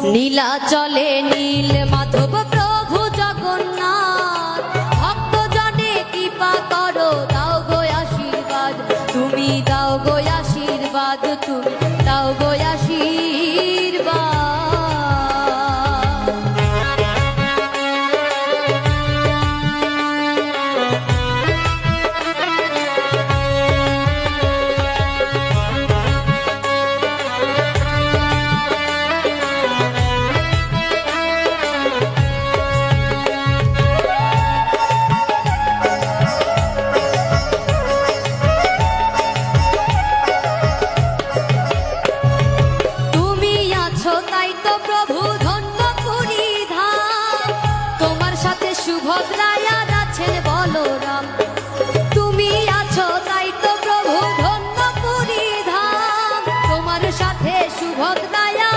নীলাচলে নীল মাধব প্রভু জগন্নাথ, ভক্ত জনে কৃপা করো, দাও গো আশীর্বাদ, তুমি দাও গো আশীর্বাদ, তুমি দাও গো আশীর্বাদ। সুভদ্রায়া আছেন বলরাম, তুমি আছো তাই তো প্রভু ধন্য পুরী ধাম, তোমার সাথে সুভদ্রায়া